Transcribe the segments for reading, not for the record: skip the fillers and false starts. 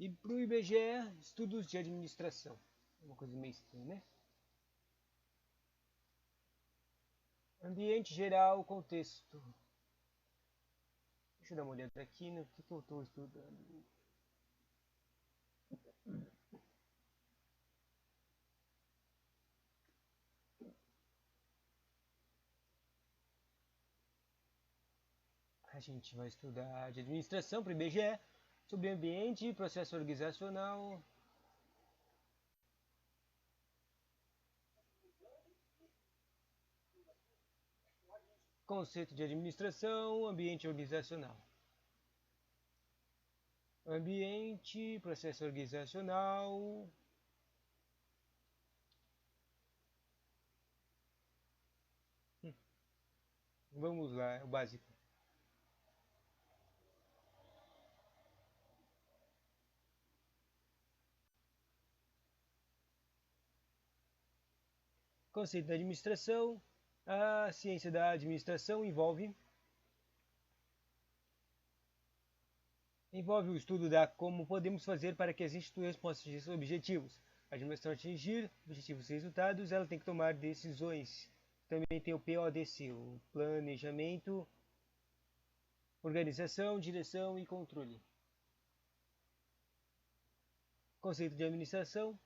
E para o IBGE, estudos de administração. Uma coisa meio estranha, né? Ambiente geral, contexto. Deixa eu dar uma olhada aqui no que eu estou estudando. A gente vai estudar de administração para o IBGE, sobre ambiente, processo organizacional, conceito de administração, ambiente organizacional. Ambiente, processo organizacional. Vamos lá, é o básico. Conceito da administração. A ciência da administração envolve o estudo da como podemos fazer para que as instituições possam atingir seus objetivos. A administração atingir objetivos e resultados, ela tem que tomar decisões. Também tem o PODC, o planejamento, organização, direção e controle. Conceito de administração.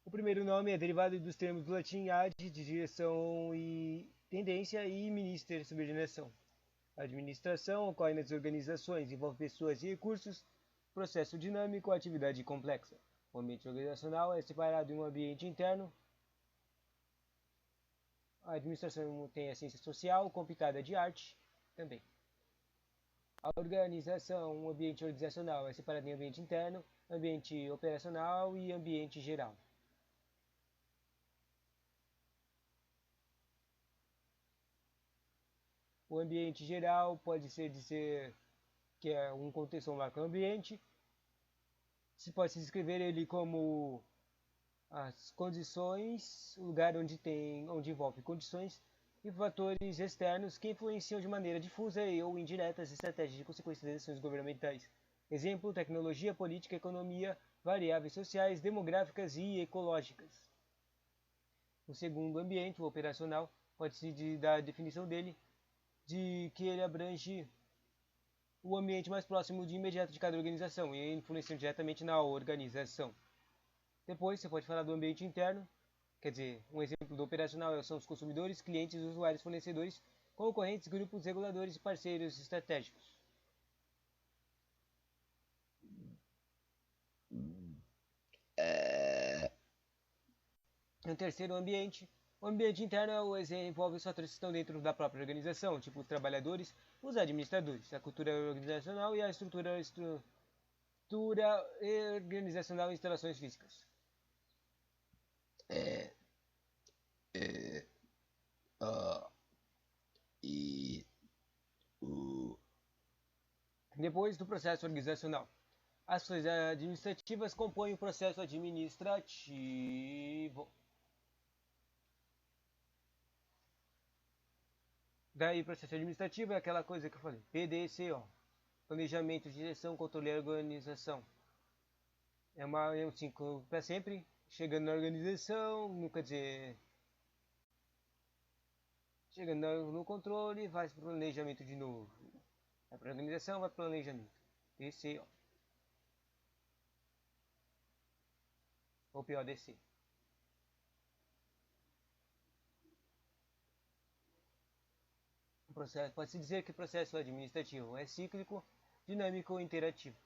O primeiro nome é derivado dos termos do latim ad, de direção e tendência, e minister, subordinação. A administração ocorre nas organizações, envolve pessoas e recursos, processo dinâmico, atividade complexa. O ambiente organizacional é separado em um ambiente interno. A administração tem a ciência social, compitada de arte também. A organização, um ambiente organizacional é separado em ambiente interno, ambiente operacional e ambiente geral. O ambiente geral pode ser dizer que é um contexto ou um macroambiente. Se pode se descrever ele como as condições, o lugar onde envolve condições e fatores externos que influenciam de maneira difusa ou indireta as estratégias de consequências das ações governamentais. Exemplo, tecnologia, política, economia, variáveis sociais, demográficas e ecológicas. O segundo ambiente, o operacional, pode-se dar a definição dele de que ele abrange o ambiente mais próximo de imediato de cada organização e influencia diretamente na organização. Depois, você pode falar do ambiente interno, quer dizer, um exemplo do operacional são os consumidores, clientes, usuários, fornecedores, concorrentes, grupos, reguladores e parceiros estratégicos. No terceiro ambiente, o ambiente interno envolve os fatores que estão dentro da própria organização, tipo os trabalhadores, os administradores, a cultura organizacional e a estrutura organizacional e instalações físicas. Depois do processo organizacional. As ações administrativas compõem o processo administrativo. Daí, o processo administrativo é aquela coisa que eu falei, PDCO. Planejamento, direção, controle e organização. É um ciclo para sempre, chegando na organização, não quer dizer... Chegando no controle, vai para o planejamento de novo. Vai para a organização, vai para o planejamento. PCO. Ou PODC. Pode-se dizer que o processo administrativo é cíclico, dinâmico e interativo.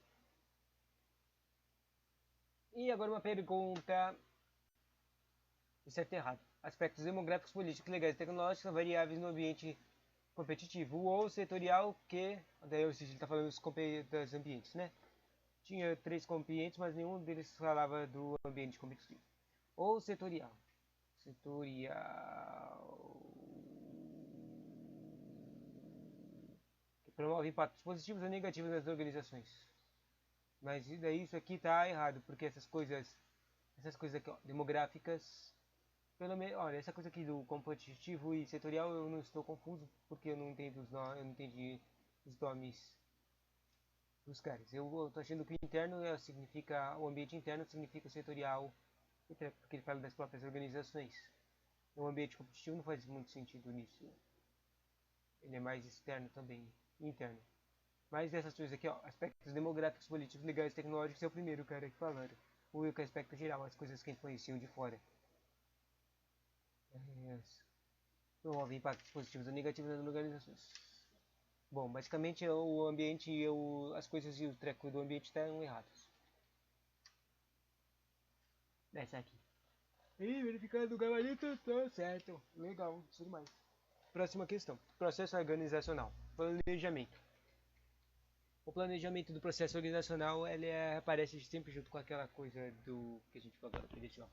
E agora uma pergunta de certo e errado. Aspectos demográficos, políticos, legais e tecnológicos são variáveis no ambiente competitivo ou setorial que... Daí ele está falando dos ambientes, né? Tinha 3 ambientes, mas nenhum deles falava do ambiente competitivo. Ou setorial. Que promove impactos positivos ou negativos nas organizações. Mas daí isso aqui tá errado, porque essas coisas aqui, ó, demográficas, pelo menos, olha, essa coisa aqui do competitivo e setorial eu não estou confuso, porque eu não entendi os nomes dos caras. Eu tô achando que o interno significa, o ambiente interno significa o setorial, porque ele fala das próprias organizações. O ambiente competitivo não faz muito sentido nisso. Ele é mais externo também, interno. Mas dessas coisas aqui, ó, aspectos demográficos, políticos, legais e tecnológicos é o primeiro cara que falaram. O único aspecto geral, as coisas que influenciam de fora. Promovem impactos positivos ou negativos nas organizações. Bom, basicamente o ambiente e as coisas e o treco do ambiente estão errados. Essa aqui. E verificando o gabarito, tá certo. Legal, tudo mais. Próxima questão. Processo organizacional. Planejamento. O planejamento do processo organizacional ele aparece sempre junto com aquela coisa do que a gente falou agora, ó.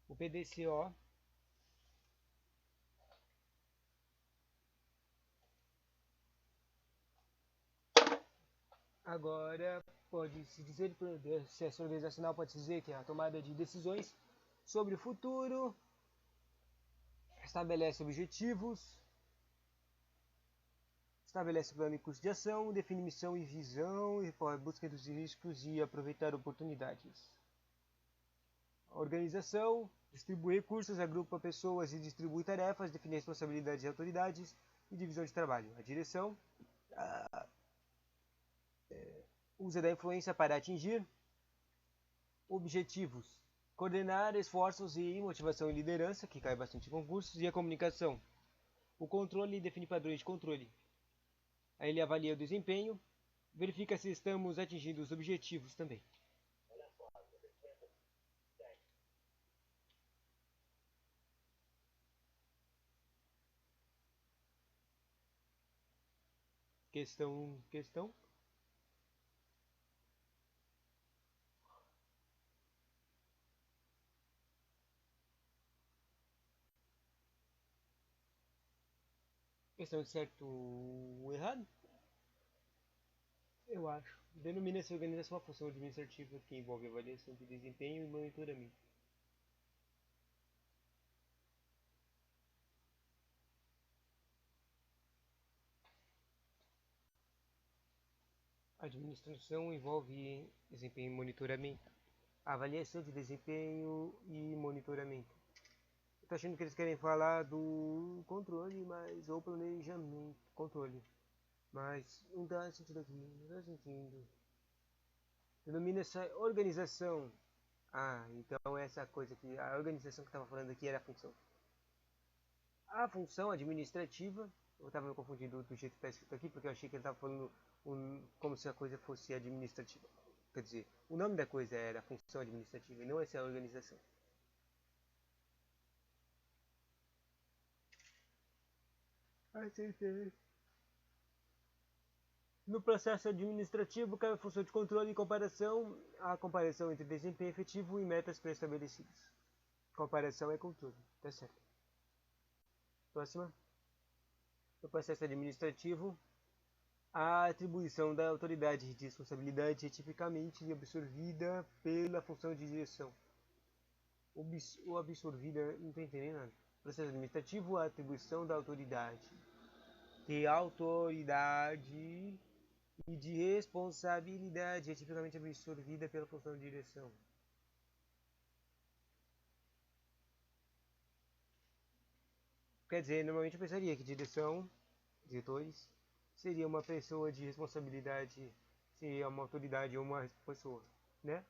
O PDCO agora pode-se dizer que o processo organizacional pode-se dizer que é a tomada de decisões sobre o futuro, estabelece objetivos, estabelece plano e curso de ação, define missão e visão, e busca dos riscos e aproveitar oportunidades. A organização distribui recursos, agrupa pessoas e distribui tarefas, define responsabilidades e autoridades e divisão de trabalho. A direção usa da influência para atingir objetivos, coordenar esforços e motivação e liderança, que cai bastante em concursos, e a comunicação. O controle define padrões de controle. Aí ele avalia o desempenho, verifica se estamos atingindo os objetivos também. Questão. Questão certo ou errado? Eu acho. Denomina-se organização uma função administrativa que envolve avaliação de desempenho e monitoramento. A administração envolve desempenho e monitoramento. Avaliação de desempenho e monitoramento. Eu tô achando que eles querem falar do controle, mas ou planejamento. Controle. Mas não dá sentido aqui. Não dá sentido. Denomina essa organização. Ah, então essa coisa aqui. A organização que eu estava falando aqui era a função. A função administrativa. Eu estava me confundindo do jeito que está escrito aqui, porque eu achei que ele estava falando como se a coisa fosse administrativa. Quer dizer, o nome da coisa era função administrativa e não essa organização. Acertei. No processo administrativo, cabe a função de controle e comparação, a comparação entre desempenho efetivo e metas pré-estabelecidas. Comparação é controle, tá certo. Próxima. No processo administrativo, a atribuição da autoridade de responsabilidade é tipicamente absorvida pela função de direção. O absorvida, não estou entendendo nada. Processo administrativo, a atribuição da autoridade. De autoridade e de responsabilidade é tipicamente absorvida pela função de direção. Quer dizer, normalmente eu pensaria que direção, diretores, seria uma pessoa de responsabilidade, seria uma autoridade ou uma pessoa, né?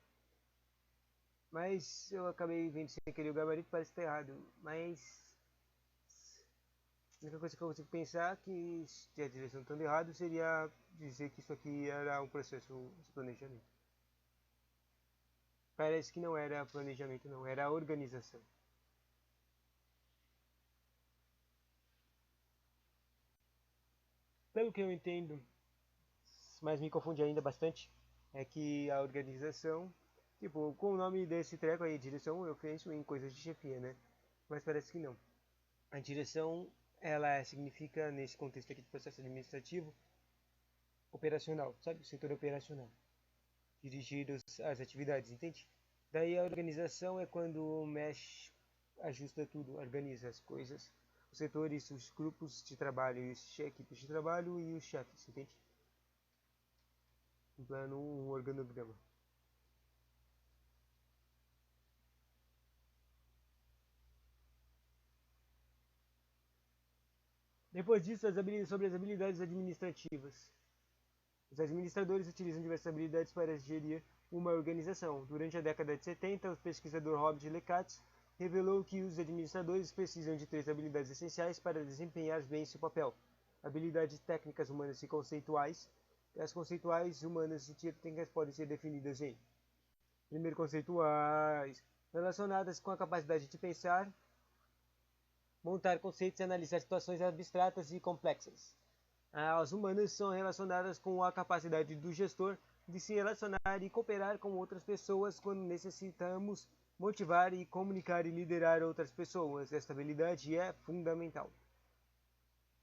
Mas eu acabei vendo sem querer o gabarito, parece que tá errado. Mas a única coisa que eu consigo pensar que se a direção estando errado seria dizer que isso aqui era um processo de planejamento. Parece que não era planejamento, não, era organização. Pelo que eu entendo, mas me confunde ainda bastante, é que a organização, tipo, com o nome desse treco aí, direção, eu penso em coisas de chefia, né? Mas parece que não. A direção, ela significa, nesse contexto aqui de processo administrativo, operacional, sabe? O setor operacional. Dirigir as atividades, entende? Daí a organização é quando mexe, ajusta tudo, organiza as coisas, os setores, os grupos de trabalho, e as equipes de trabalho e os chefes, entende? Um plano, um organograma. Depois disso, sobre as habilidades administrativas. Os administradores utilizam diversas habilidades para gerir uma organização. Durante a década de 70, o pesquisador Robert Lecatz revelou que os administradores precisam de três habilidades essenciais para desempenhar bem seu papel: habilidades técnicas humanas e conceituais. As conceituais humanas e técnicas podem ser definidas em: primeiro, conceituais, relacionadas com a capacidade de pensar, montar conceitos e analisar situações abstratas e complexas. As humanas são relacionadas com a capacidade do gestor de se relacionar e cooperar com outras pessoas quando necessitamos motivar e comunicar e liderar outras pessoas. Esta habilidade é fundamental.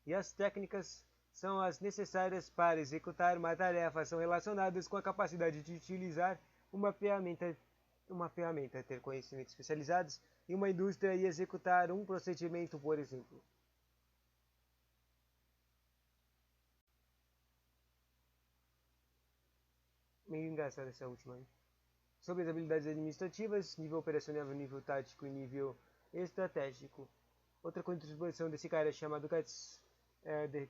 E as técnicas são as necessárias para executar uma tarefa, são relacionadas com a capacidade de utilizar uma ferramenta, ter conhecimentos especializados em uma indústria e executar um procedimento, por exemplo. Meio engraçado essa última, hein? Sobre as habilidades administrativas, nível operacional, nível tático e nível estratégico. Outra contribuição desse cara chamado Katz,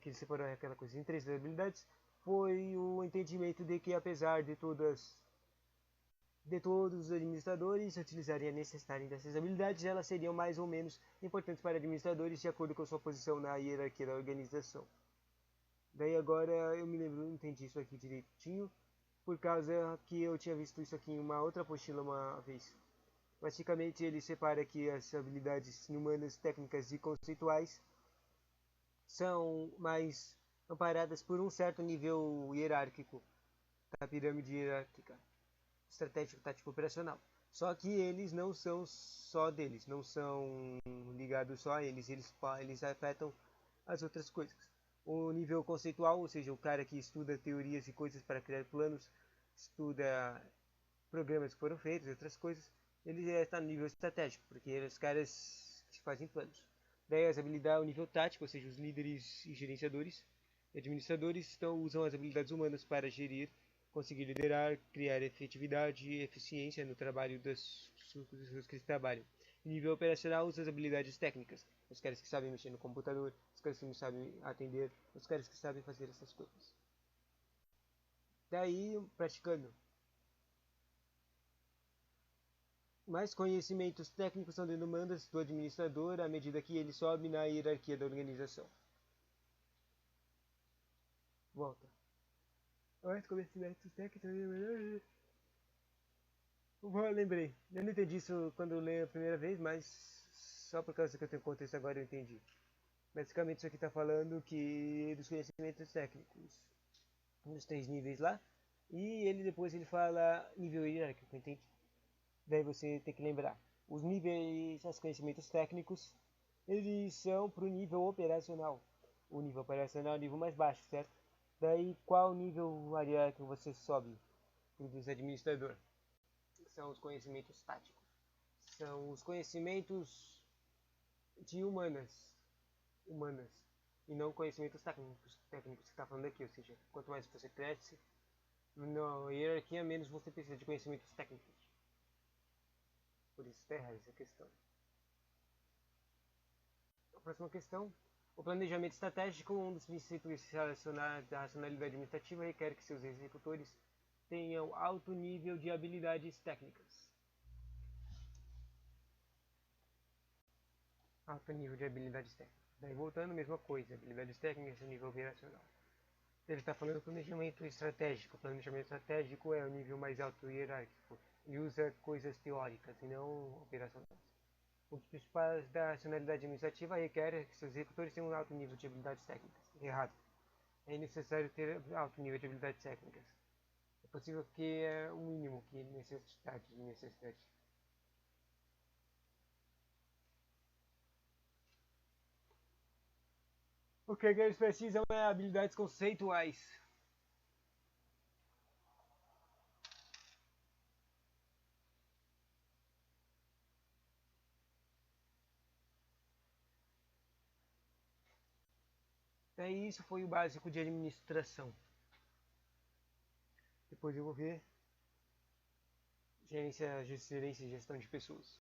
que ele separou aquela coisa em três habilidades, foi o entendimento de que apesar de todos os administradores utilizarem e necessitarem dessas habilidades, elas seriam mais ou menos importantes para administradores de acordo com sua posição na hierarquia da organização. Daí agora eu me lembro, não entendi isso aqui direitinho, por causa que eu tinha visto isso aqui em uma outra apostila uma vez. Basicamente ele separa que as habilidades humanas, técnicas e conceituais são mais amparadas por um certo nível hierárquico da pirâmide hierárquica, estratégico, tático, operacional. Só que eles não são só deles, não são ligados só a eles, eles afetam as outras coisas. O nível conceitual, ou seja, o cara que estuda teorias e coisas para criar planos, estuda programas que foram feitos e outras coisas, ele já está no nível estratégico, porque os caras que fazem planos. Daí as habilidades, o nível tático, ou seja, os líderes e gerenciadores e administradores usam as habilidades humanas para gerir, conseguir liderar, criar efetividade e eficiência no trabalho das pessoas que eles trabalham. O nível operacional usa as habilidades técnicas, os caras que sabem mexer no computador, os caras que não sabem atender, os caras que sabem fazer essas coisas. Daí, praticando. Mais conhecimentos técnicos são demandas do administrador à medida que ele sobe na hierarquia da organização. Volta. Mais conhecimentos técnicos. Lembrei. Eu não entendi isso quando eu leio a primeira vez, mas só por causa que eu tenho contexto agora eu entendi. Basicamente isso aqui está falando que dos conhecimentos técnicos nos três níveis lá. E ele depois ele fala nível hierárquico, entende? Daí você tem que lembrar. Os níveis, os conhecimentos técnicos, eles são para o nível operacional. O nível operacional é o nível mais baixo, certo? Daí qual nível hierárquico você sobe? Dos administrador. São os conhecimentos táticos. São os conhecimentos de humanas. E não conhecimentos técnicos que está falando aqui. Ou seja, quanto mais você cresce na hierarquia, menos você precisa de conhecimentos técnicos. Por isso está errada essa questão. A próxima questão. O planejamento estratégico, um dos princípios da racionalidade administrativa, requer que seus executores tenham alto nível de habilidades técnicas. Alto nível de habilidades técnicas. Daí voltando, mesma coisa, habilidades técnicas e nível operacional. Ele está falando planejamento estratégico. O planejamento estratégico é o nível mais alto hierárquico. Ele usa coisas teóricas e não operacionais. Um dos principais da racionalidade administrativa requer que seus executores tenham um alto nível de habilidades técnicas. Errado. É necessário ter alto nível de habilidades técnicas. É possível que é o mínimo que necessidade. O que eles precisam é habilidades conceituais. É isso, foi o básico de administração. Depois eu vou ver gerência e gestão de pessoas.